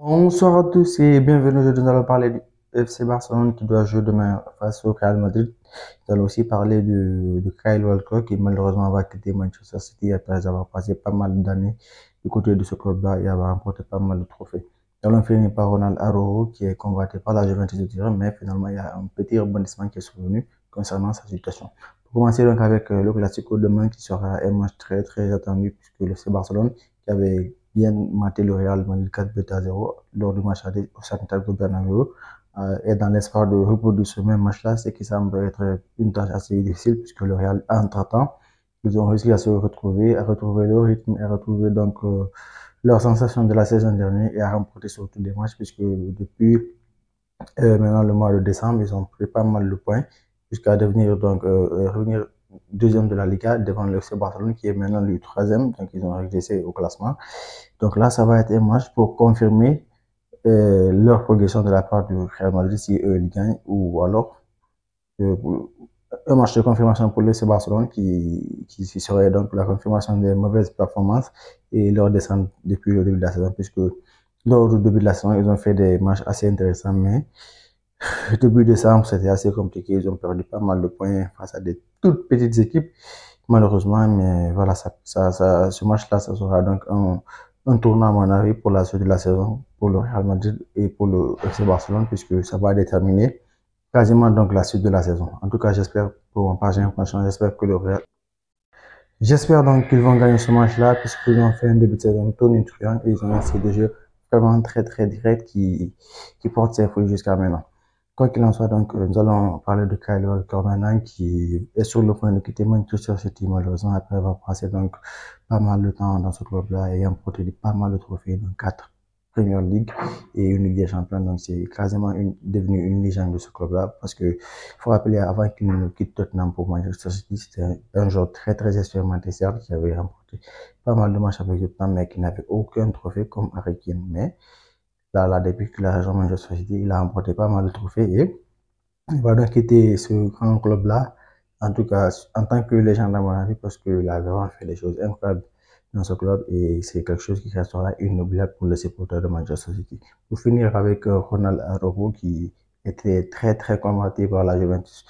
Bonsoir à tous et bienvenue. Aujourd'hui, nous allons parler du FC Barcelone qui doit jouer demain face au Real Madrid. Nous allons aussi parler de Kyle Walker qui malheureusement va quitter Manchester City après avoir passé pas mal d'années du côté de ce club-là et avoir remporté pas mal de trophées. Nous allons finir par Ronald Araujo qui est convoité par la Juventus de Turin, mais finalement il y a un petit rebondissement qui est survenu concernant sa situation. Pour commencer donc avec le Classico demain qui sera un match très attendu puisque le FC Barcelone qui avait bien maté le Real Madrid 4 buts à 0 lors du match aller au Santiago Bernabéu et dans l'espoir de reproduire ce même match-là, ce qui semble être une tâche assez difficile puisque le Real, entre-temps, ils ont réussi à se retrouver, à retrouver le rythme et à retrouver donc leur sensation de la saison dernière et à remporter surtout des matchs puisque depuis maintenant le mois de décembre, ils ont pris pas mal de points jusqu'à devenir donc revenir deuxième de la Liga devant le FC Barcelone qui est maintenant le troisième, donc ils ont régressé au classement. Donc là, ça va être un match pour confirmer leur progression de la part du Real Madrid si eux ils gagnent ou alors euh, un match de confirmation pour le FC Barcelone qui serait donc la confirmation des mauvaises performances et leur descente depuis le début de la saison puisque lors du début de la saison, ils ont fait des matchs assez intéressants mais début décembre, c'était assez compliqué. Ils ont perdu pas mal de points face à des toutes petites équipes, malheureusement. Mais voilà, ce match-là, ça sera donc un tournant, à mon avis, pour la suite de la saison, pour le Real Madrid et pour le FC Barcelone, puisque ça va déterminer quasiment donc la suite de la saison. En tout cas, j'espère, pour mon part, j'espère que le Real. J'espère donc qu'ils vont gagner ce match-là, puisqu'ils ont fait un début de saison tonitruant et ils ont essayé de jeu vraiment très direct qui porte ses fruits jusqu'à maintenant. Quoi qu'il en soit, donc, nous allons parler de Kyle Walker maintenant, qui est sur le point de quitter Manchester City, malheureusement, après avoir passé donc pas mal de temps dans ce club-là et ayant protégé pas mal de trophées, donc 4 Premier League et une Ligue des Champions. Donc, c'est quasiment devenu une légende de ce club-là parce que, faut rappeler, avant qu'il ne quitte Tottenham pour Manchester City, c'était un joueur très expérimenté, certes, qui avait remporté pas mal de matchs avec Tottenham, mais qui n'avait aucun trophée comme Harry Kane. Mais, là, depuis qu'il a rejoint Manchester City, il a remporté pas mal de trophées et il va donc quitter ce grand club-là, en tout cas en tant que légende à mon avis, parce qu'il a vraiment fait des choses incroyables dans ce club et c'est quelque chose qui restera inoubliable pour les supporters de Manchester City. Pour finir avec Ronald Araujo qui était très combattu par la Juventus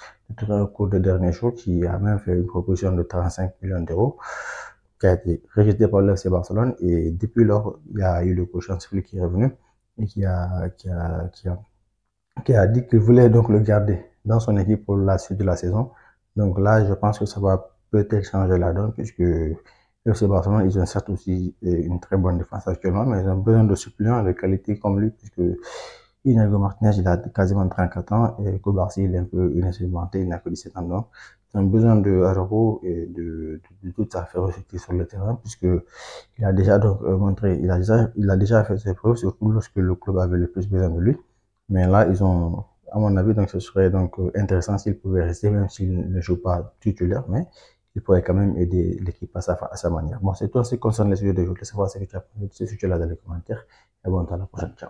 au cours des derniers jours, qui a même fait une proposition de 35 millions d'euros qui a été rejetée par le FC Barcelone et depuis lors, il y a eu le coach Hans Flick qui est revenu et qui a dit qu'il voulait donc le garder dans son équipe pour la suite de la saison. Donc là, je pense que ça va peut-être changer la donne puisque le FC Barcelone, ils ont certes aussi une très bonne défense actuellement, mais ils ont besoin de suppléants de qualité comme lui puisque Inigo Martinez, il a quasiment 34 ans et Kobarsi, il est un peu inexpérimenté, il n'a que 17 ans. Donc, ils ont besoin de Araujo et de toute sa férocité sur le terrain puisque il a déjà donc montré, il a déjà fait ses preuves, surtout lorsque le club avait le plus besoin de lui. Mais là, ils ont, à mon avis, donc ce serait donc intéressant s'il pouvait rester, même s'il ne joue pas titulaire, mais il pourrait quand même aider l'équipe à sa manière. Bon, c'est tout en ce qui concerne les sujets de jeu. Laisse savoir ce que tu as pensé de ce sujet-là dans les commentaires. Et bon, à la prochaine. Ciao.